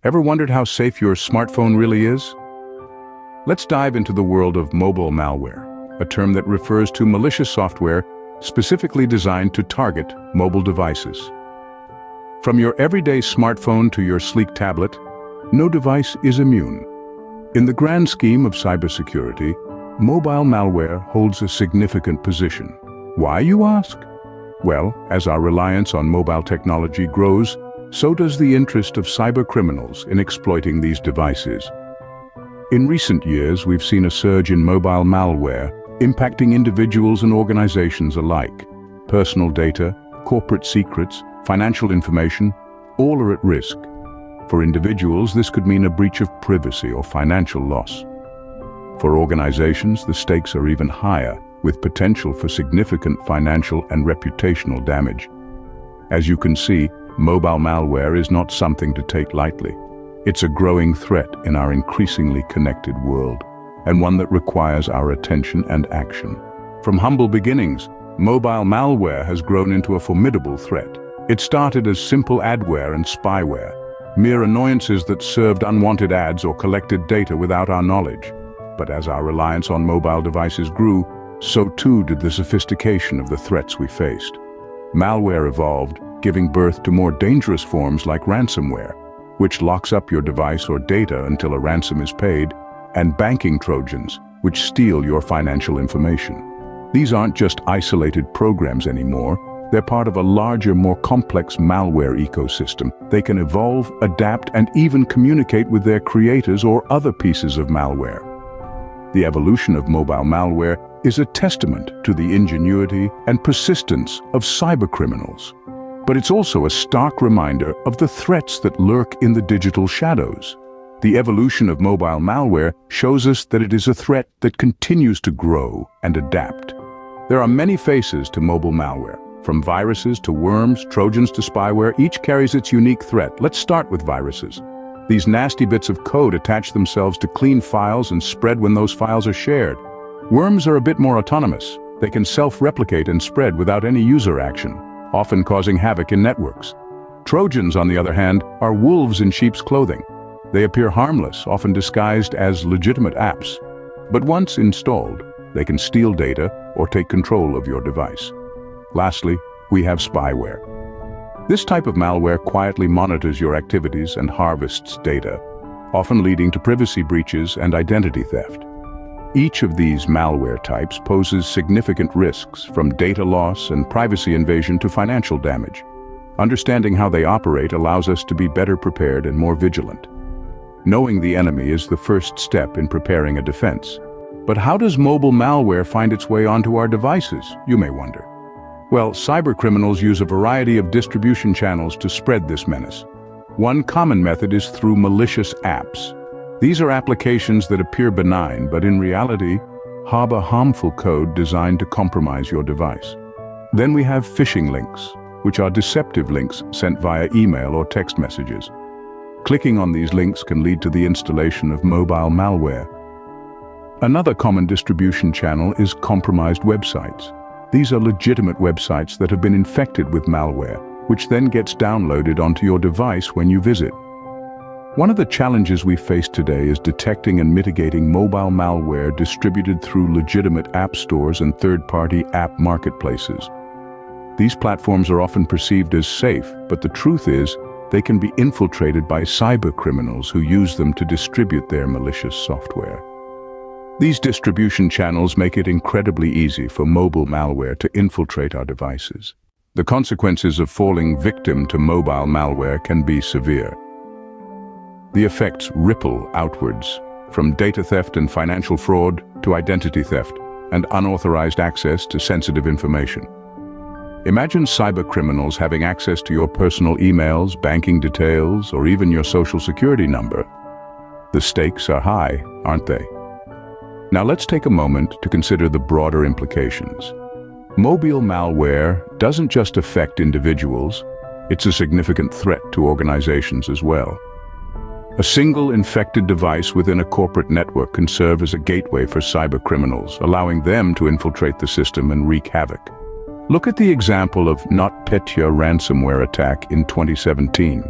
Ever wondered how safe your smartphone really is? Let's dive into the world of mobile malware, a term that refers to malicious software specifically designed to target mobile devices. From your everyday smartphone to your sleek tablet, no device is immune. In the grand scheme of cybersecurity, mobile malware holds a significant position. Why, you ask? Well, as our reliance on mobile technology grows, so does the interest of cybercriminals in exploiting these devices. In recent years, we've seen a surge in mobile malware impacting individuals and organizations alike. Personal data, corporate secrets, financial information, all are at risk. For individuals, this could mean a breach of privacy or financial loss. For organizations, the stakes are even higher, with potential for significant financial and reputational damage. As you can see, mobile malware is not something to take lightly. It's a growing threat in our increasingly connected world, and one that requires our attention and action. From humble beginnings, mobile malware has grown into a formidable threat. It started as simple adware and spyware, mere annoyances that served unwanted ads or collected data without our knowledge. But as our reliance on mobile devices grew, so too did the sophistication of the threats we faced. Malware evolved, giving birth to more dangerous forms like ransomware, which locks up your device or data until a ransom is paid, and banking trojans, which steal your financial information. These aren't just isolated programs anymore. They're part of a larger, more complex malware ecosystem. They can evolve, adapt, and even communicate with their creators or other pieces of malware. The evolution of mobile malware is a testament to the ingenuity and persistence of cybercriminals. But it's also a stark reminder of the threats that lurk in the digital shadows. The evolution of mobile malware shows us that it is a threat that continues to grow and adapt. There are many faces to mobile malware. From viruses to worms, trojans to spyware, each carries its unique threat. Let's start with viruses. These nasty bits of code attach themselves to clean files and spread when those files are shared. Worms are a bit more autonomous. They can self-replicate and spread without any user action, often causing havoc in networks. Trojans, on the other hand, are wolves in sheep's clothing. They appear harmless, often disguised as legitimate apps. But once installed, they can steal data or take control of your device. Lastly, we have spyware. This type of malware quietly monitors your activities and harvests data, often leading to privacy breaches and identity theft. Each of these malware types poses significant risks, from data loss and privacy invasion to financial damage. Understanding how they operate allows us to be better prepared and more vigilant. Knowing the enemy is the first step in preparing a defense. But how does mobile malware find its way onto our devices, you may wonder? Well, cybercriminals use a variety of distribution channels to spread this menace. One common method is through malicious apps. These are applications that appear benign, but in reality, harbor harmful code designed to compromise your device. Then we have phishing links, which are deceptive links sent via email or text messages. Clicking on these links can lead to the installation of mobile malware. Another common distribution channel is compromised websites. These are legitimate websites that have been infected with malware, which then gets downloaded onto your device when you visit. One of the challenges we face today is detecting and mitigating mobile malware distributed through legitimate app stores and third-party app marketplaces. These platforms are often perceived as safe, but the truth is, they can be infiltrated by cybercriminals who use them to distribute their malicious software. These distribution channels make it incredibly easy for mobile malware to infiltrate our devices. The consequences of falling victim to mobile malware can be severe. The effects ripple outwards, from data theft and financial fraud to identity theft and unauthorized access to sensitive information. Imagine cybercriminals having access to your personal emails, banking details, or even your social security number. The stakes are high, aren't they? Now let's take a moment to consider the broader implications. Mobile malware doesn't just affect individuals, it's a significant threat to organizations as well. A single infected device within a corporate network can serve as a gateway for cybercriminals, allowing them to infiltrate the system and wreak havoc. Look at the example of NotPetya ransomware attack in 2017.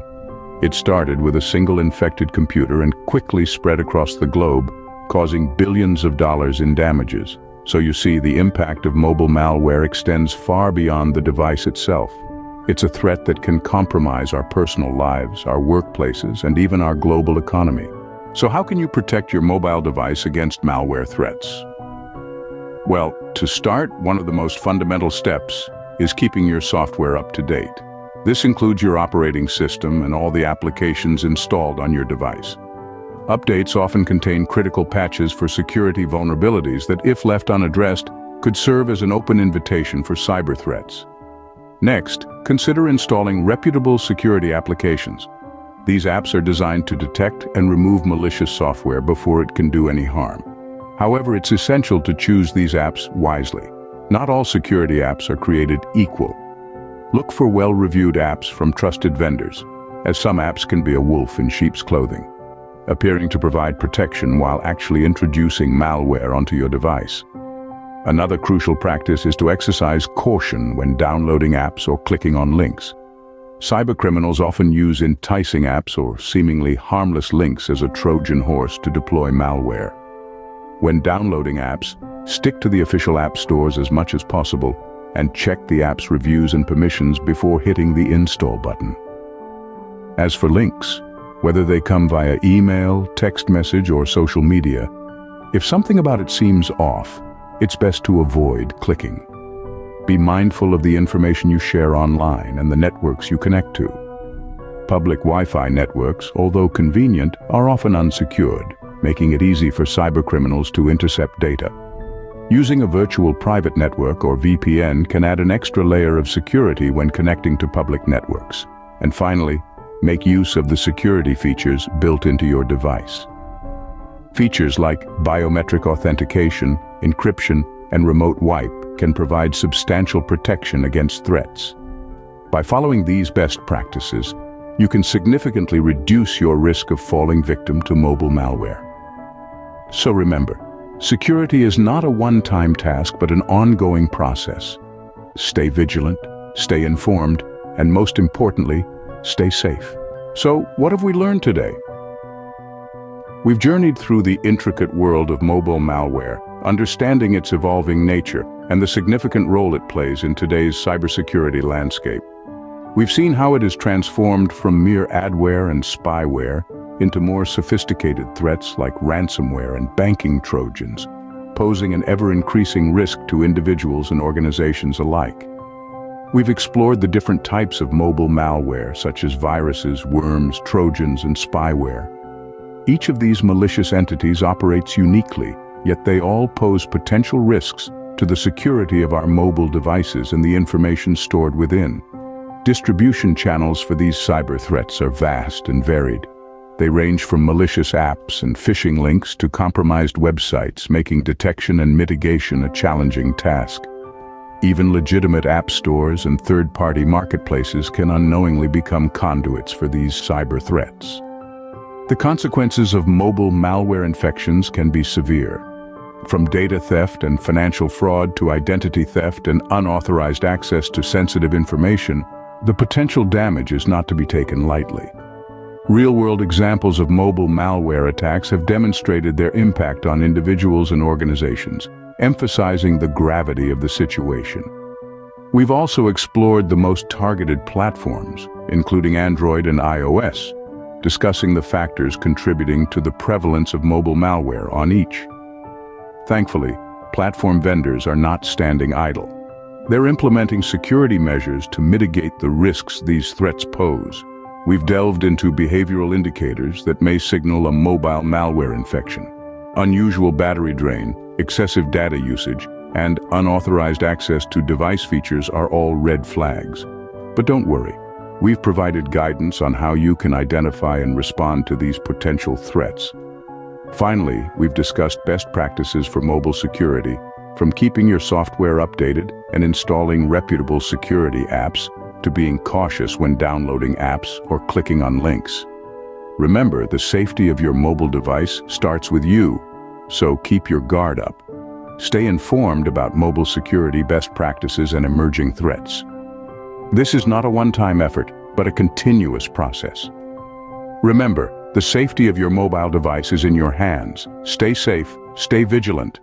It started with a single infected computer and quickly spread across the globe, causing billions of dollars in damages. So you see, the impact of mobile malware extends far beyond the device itself. It's a threat that can compromise our personal lives, our workplaces, and even our global economy. So how can you protect your mobile device against malware threats? Well, to start, one of the most fundamental steps is keeping your software up to date. This includes your operating system and all the applications installed on your device. Updates often contain critical patches for security vulnerabilities that, if left unaddressed, could serve as an open invitation for cyber threats. Next, consider installing reputable security applications. These apps are designed to detect and remove malicious software before it can do any harm. However, it's essential to choose these apps wisely. Not all security apps are created equal. Look for well-reviewed apps from trusted vendors, as some apps can be a wolf in sheep's clothing, appearing to provide protection while actually introducing malware onto your device. Another crucial practice is to exercise caution when downloading apps or clicking on links. Cybercriminals often use enticing apps or seemingly harmless links as a Trojan horse to deploy malware. When downloading apps, stick to the official app stores as much as possible and check the app's reviews and permissions before hitting the install button. As for links, whether they come via email, text message, or social media, if something about it seems off, it's best to avoid clicking. Be mindful of the information you share online and the networks you connect to. Public Wi-Fi networks, although convenient, are often unsecured, making it easy for cybercriminals to intercept data. Using a virtual private network or VPN can add an extra layer of security when connecting to public networks. And finally, make use of the security features built into your device. Features like biometric authentication, encryption, and remote wipe can provide substantial protection against threats. By following these best practices, you can significantly reduce your risk of falling victim to mobile malware. So remember, security is not a one-time task but an ongoing process. Stay vigilant, stay informed, and most importantly, stay safe. So, what have we learned today? We've journeyed through the intricate world of mobile malware, understanding its evolving nature and the significant role it plays in today's cybersecurity landscape. We've seen how it has transformed from mere adware and spyware into more sophisticated threats like ransomware and banking trojans, posing an ever-increasing risk to individuals and organizations alike. We've explored the different types of mobile malware, such as viruses, worms, trojans, and spyware. Each of these malicious entities operates uniquely, yet they all pose potential risks to the security of our mobile devices and the information stored within. Distribution channels for these cyber threats are vast and varied. They range from malicious apps and phishing links to compromised websites, making detection and mitigation a challenging task. Even legitimate app stores and third-party marketplaces can unknowingly become conduits for these cyber threats. The consequences of mobile malware infections can be severe. From data theft and financial fraud to identity theft and unauthorized access to sensitive information, the potential damage is not to be taken lightly. Real-world examples of mobile malware attacks have demonstrated their impact on individuals and organizations, emphasizing the gravity of the situation. We've also explored the most targeted platforms, including Android and iOS, discussing the factors contributing to the prevalence of mobile malware on each. Thankfully, platform vendors are not standing idle. They're implementing security measures to mitigate the risks these threats pose. We've delved into behavioral indicators that may signal a mobile malware infection. Unusual battery drain, excessive data usage, and unauthorized access to device features are all red flags. But don't worry, we've provided guidance on how you can identify and respond to these potential threats. Finally, we've discussed best practices for mobile security, from keeping your software updated and installing reputable security apps to being cautious when downloading apps or clicking on links. Remember, the safety of your mobile device starts with you, so keep your guard up. Stay informed about mobile security best practices and emerging threats. This is not a one-time effort, but a continuous process. Remember, the safety of your mobile device is in your hands. Stay safe, stay vigilant,